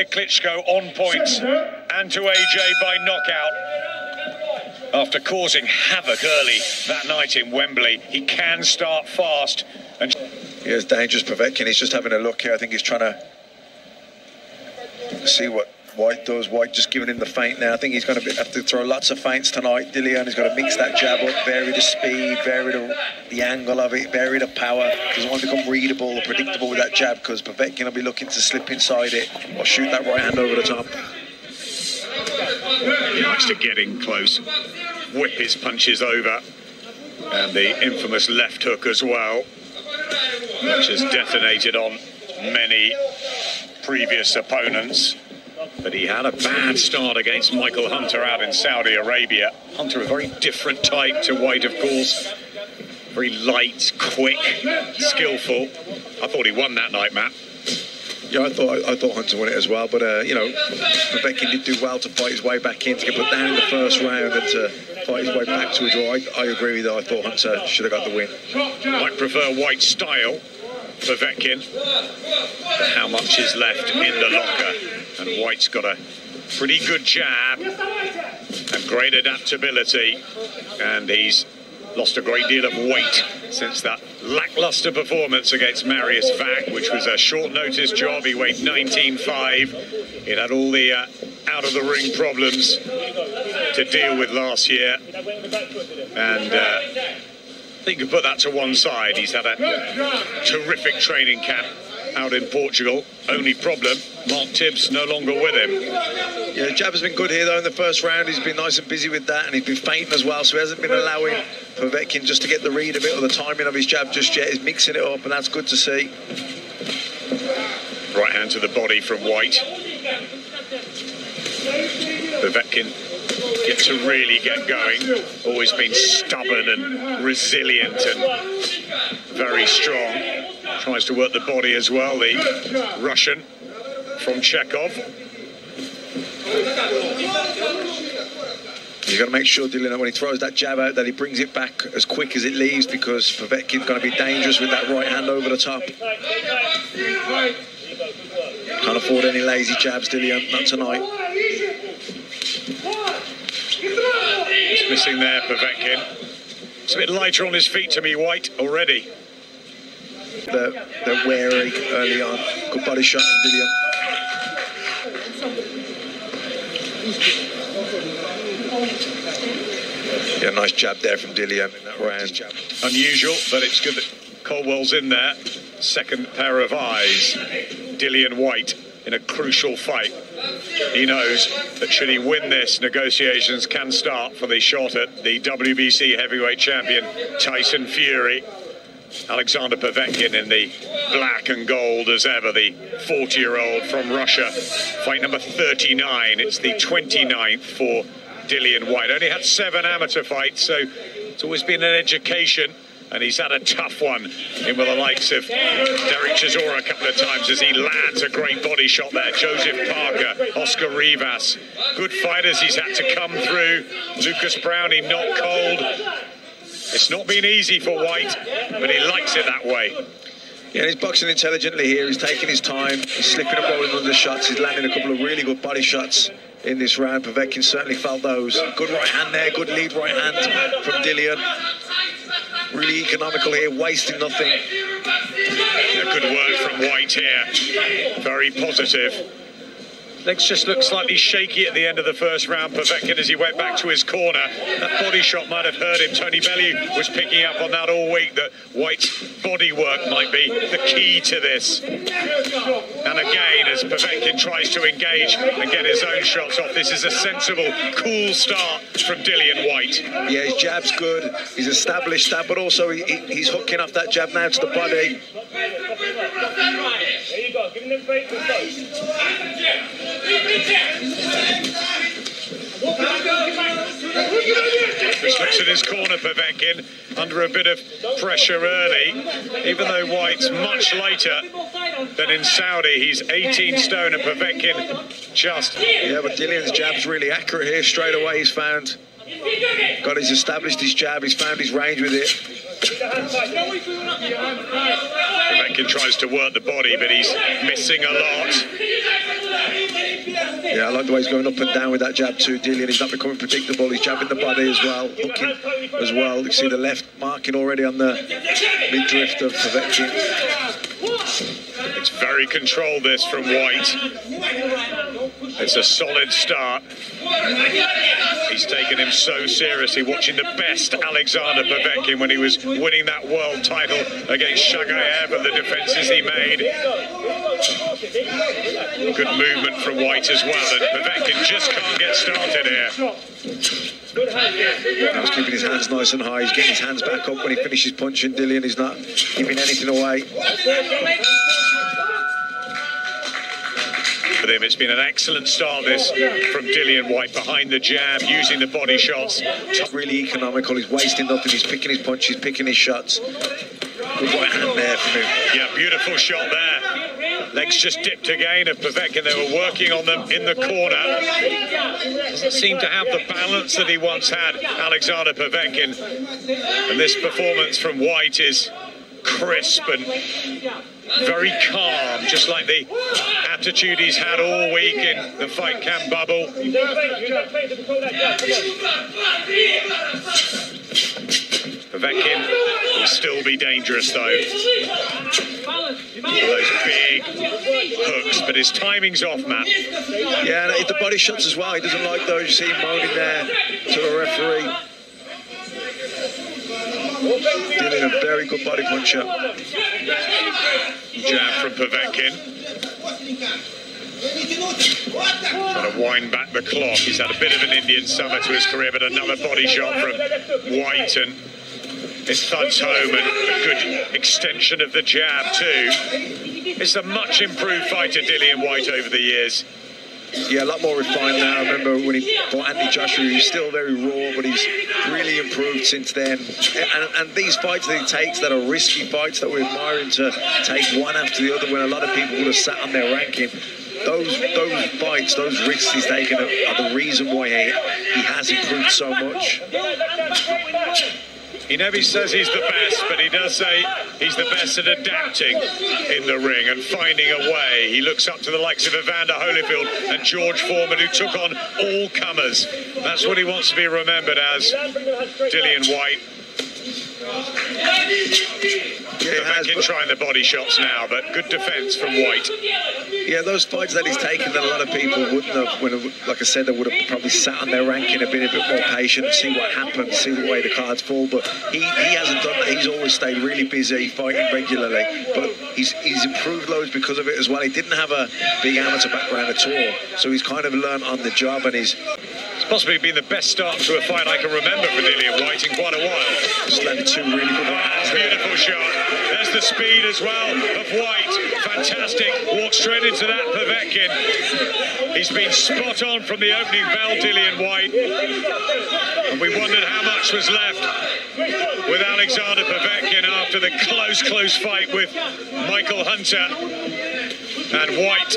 Klitschko on points and to AJ by knockout. After causing havoc early that night in Wembley, he can start fast. And here's dangerous Povetkin. He's just having a look here. I think he's trying to see what White does. White just giving him the feint now. I think he's going to have to throw lots of feints tonight. DILLIAN is going to mix that jab up, vary the speed, vary the angle of it, vary the power. Doesn't want to become readable or predictable with that jab, because Povetkin will be looking to slip inside it or shoot that right hand over the top. He likes to get in close, whip his punches over, and the infamous left hook as well, which has detonated on many previous opponents. But he had a bad start against Michael Hunter out in Saudi Arabia. Hunter, a very different type to White, of course. Very light, quick, skillful. I thought he won that night, Matt. Yeah, I thought Hunter won it as well. But, you know, Povetkin did do well to fight his way back in, to get put down in the first round and to fight his way back to a draw. I agree with that. I thought Hunter should have got the win. Might prefer White's style, Povetkin. But how much is left in the locker? And White's got a pretty good jab and great adaptability, and he's lost a great deal of weight since that lackluster performance against Marius Vac, which was a short notice job. He weighed 19.5. He had all the out of the ring problems to deal with last year, and I think you put that to one side. He's had a terrific training camp out in Portugal. Only problem, Mark Tibbs no longer with him. Yeah, the jab has been good here though in the first round. He's been nice and busy with that, and he's been feinting as well, so he hasn't been allowing Povetkin just to get the read of it or the timing of his jab just yet. He's mixing it up, and that's good to see. Right hand to the body from White. Povetkin gets to really get going. Always been stubborn and resilient and very strong. Tries to work the body as well, the Russian from Chekhov. You've got to make sure, DILLIAN, that when he throws that jab out, that he brings it back as quick as it leaves, because Povetkin's going to be dangerous with that right hand over the top. Can't afford any lazy jabs, DILLIAN, not tonight. He's missing there, Povetkin. It's a bit lighter on his feet to me, White, already. They're wary early on. Good body shot from DILLIAN. Yeah, nice jab there from DILLIAN in that round. Unusual, but it's good that Colwell's in there. Second pair of eyes. DILLIAN White in a crucial fight. He knows that should he win this, negotiations can start for the shot at the WBC heavyweight champion Tyson Fury. Alexander Povetkin in the black and gold as ever, the 40-year-old from Russia. Fight number 39. It's the 29th for DILLIAN White. Only had 7 amateur fights, so it's always been an education. And he's had a tough one in with the likes of Derek Chisora a couple of times as he lands a great body shot there. Joseph Parker, Oscar Rivas. Good fighters he's had to come through. Lucas Brownie not cold. It's not been easy for White, but he likes it that way. Yeah, he's boxing intelligently here. He's taking his time. He's slipping and rolling under shots. He's landing a couple of really good body shots in this round. Povetkin certainly felt those. Good right hand there. Good lead right hand from DILLIAN. Really economical here, wasting nothing. Yeah, good work from White here. Very positive. Legs just looked slightly shaky at the end of the first round, Povetkin, as he went back to his corner. That body shot might have hurt him. Tony Bellew was picking up on that all week, that White's body work might be the key to this. And again, as Povetkin tries to engage and get his own shots off, this is a sensible, cool start from DILLIAN White. Yeah, his jab's good. He's established that, but also he's hooking off that jab now to the body. There you go. Give him the break. Just looks at his corner, Povetkin, under a bit of pressure early. Even though White's much lighter than in Saudi, he's 18 stone, and Povetkin just... Yeah, but DILLIAN's jab's really accurate here. Straight away he's found... He's established his jab, he's found his range with it. Povetkin tries to work the body, but he's missing a lot. Yeah, I like the way he's going up and down with that jab too, Dillian. He's not becoming predictable. He's jabbing the body as well, hooking as well. You see the left marking already on the midriff of Povetkin. It's very controlled, this, from White. It's a solid start. He's taken him so seriously, watching the best Alexander Povetkin when he was winning that world title against Shagayev and the defences he made. Good movement from White as well, and Povetkin just can't get started here. He's keeping his hands nice and high. He's getting his hands back up when he finishes punching Dillian. He's not giving anything away. For him, it's been an excellent start, this, from Dillian White, behind the jab, using the body shots. Really economical. He's wasting nothing. He's picking his punches, picking his shots. Good right hand there from him. Yeah, beautiful shot there. Legs just dipped again of Povetkin. They were working on them in the corner. Doesn't seem to have the balance that he once had, Alexander Povetkin. And this performance from White is crisp and very calm, just like the attitude he's had all week in the fight camp bubble. Povetkin will still be dangerous though. Those big hooks, but his timing's off, Matt. Yeah, and the body shots as well. He doesn't like those. You see him moaning there to the referee. Dillian, a very good body puncher. Jab from Povetkin. Trying to wind back the clock. He's had a bit of an Indian summer to his career, but another body shot from White, and it thuds home, and a good extension of the jab too. It's a much improved fighter, Dillian White, over the years. Yeah, a lot more refined now. I remember when he fought Anthony Joshua, he was still very raw, but he's really improved since then. And these fights that he takes that are risky fights that we're admiring to take one after the other, when a lot of people would have sat on their ranking, those fights, those risks he's taken are the reason why he has improved so much. He never says he's the best, but he does say he's the best at adapting in the ring and finding a way. He looks up to the likes of Evander Holyfield and George Foreman, who took on all comers. That's what he wants to be remembered as, Dillian White. Povetkin trying the body shots now, but good defence from White. Yeah, those fights that he's taken that a lot of people wouldn't have, like I said, they would have probably sat on their ranking and been a bit more patient and see what happens, see the way the cards fall. But he hasn't done that. He's always stayed really busy, fighting regularly. But he's improved loads because of it as well. He didn't have a big amateur background at all, so he's kind of learned on the job, and it's possibly been the best start to a fight I can remember for Dillian White in quite a while. Just landed two really good hands. Beautiful shot. There's the speed as well of White. Fantastic. Walked straight into that Povetkin. He's been spot on from the opening bell, Dillian White. And we wondered how much was left with Alexander Povetkin after the close fight with Michael Hunter. And White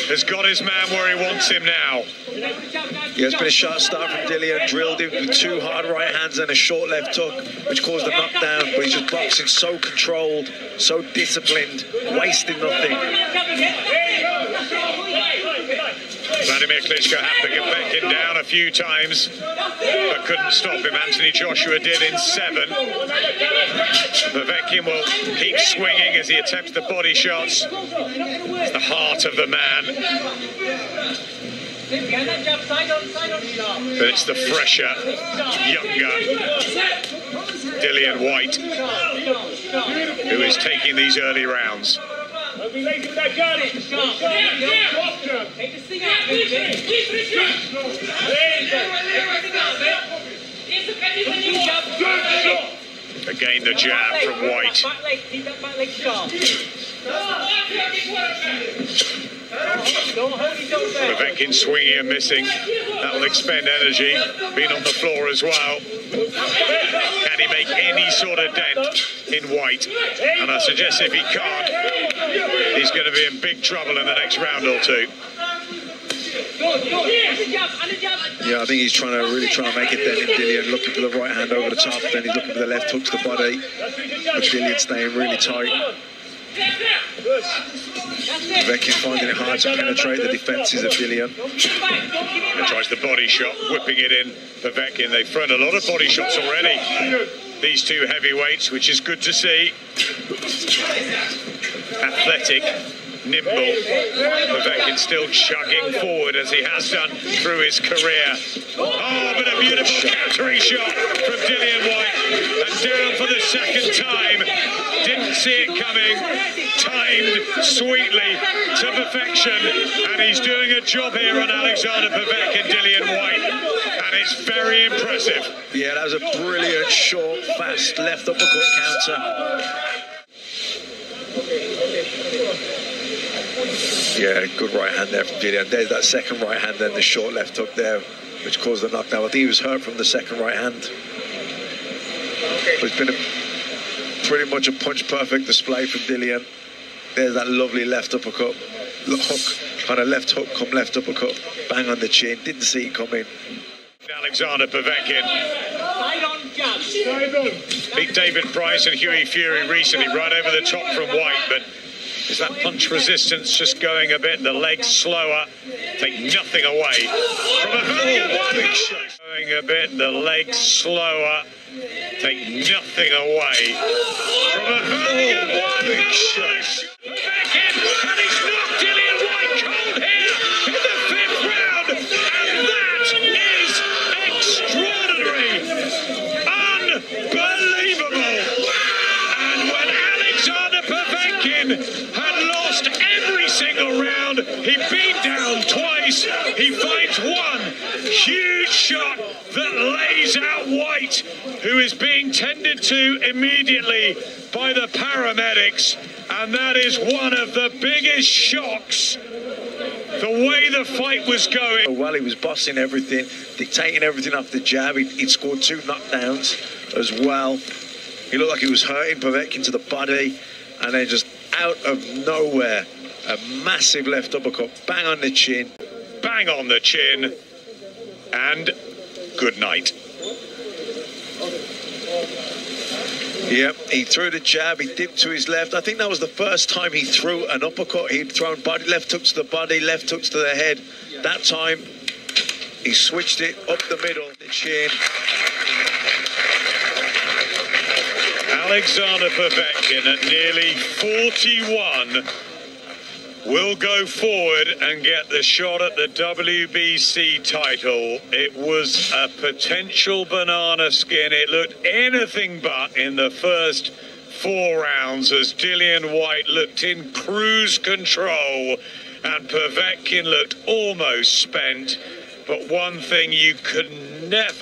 has got his man where he wants him now. Yeah, it's been a sharp start from Dillian, drilled him with two hard right hands and a short left hook, which caused a knockdown, but he's just boxing so controlled, so disciplined, wasting nothing. Vladimir Klitschko had Povetkin down a few times, but couldn't stop him. Anthony Joshua did in 7. Povetkin will keep swinging as he attempts the body shots. It's the heart of the man. But it's the fresher, younger Dillian White who is taking these early rounds. Again, the jab from White. Povetkin swinging and missing. That will expend energy. Being on the floor as well. Can he make any sort of dent in White? And I suggest if he can't, he's going to be in big trouble in the next round or two. Yeah, I think he's really trying to make it then in Dillian, looking for the right hand over the top, then he's looking for the left hook to the body. But Dillian staying really tight. Povetkin finding it hard to penetrate the defences of Dillian. He tries the body shot, whipping it in. Povetkin, they've thrown a lot of body shots already, these two heavyweights, which is good to see. Athletic, nimble. Povetkin still chugging forward as he has done through his career. Oh, but a beautiful countering shot from Dillian Whyte. And down for the second time. Didn't see it coming. Timed sweetly to perfection. And he's doing a job here on Alexander Povetkin, Dillian Whyte. And it's very impressive. Yeah, that was a brilliant, short, fast left uppercut counter. Yeah, good right hand there from Dillian. There's that second right hand, then the short left hook there, which caused the knockdown. I think he was hurt from the second right hand. But it's been pretty much a punch-perfect display from Dillian. There's that lovely left uppercut. Hook, kind of left hook, come left uppercut. Bang on the chin. Didn't see it coming. Alexander Povetkin beat David Price and Hughie Fury recently, right over the top from White, but is that punch resistance just going a bit? The legs slower, take nothing away from Povetkin. Going a bit, the legs slower, take nothing away from Povetkin. And he's knocked Dillian Whyte cold here in the 5th round, and that is extraordinary, unbelievable. And when Alexander Povetkin had lost every single round, he beat down twice, he finds one huge shot that lays out White, who is being tended to immediately by the paramedics, and that is one of the biggest shocks, the way the fight was going. Well, he was bossing everything, dictating everything off the jab. He'd scored 2 knockdowns as well. He looked like he was hurting Povetkin to the body, and then just out of nowhere, a massive left uppercut, bang on the chin. Bang on the chin, and good night. Yep, he threw the jab, he dipped to his left. I think that was the first time he threw an uppercut. He'd thrown left hooks to the body, left hooks to the head. That time, he switched it up the middle, the chin. Alexander Povetkin at nearly 41 will go forward and get the shot at the WBC title. It was a potential banana skin. It looked anything but in the first 4 rounds as Dillian Whyte looked in cruise control and Povetkin looked almost spent. But one thing you could never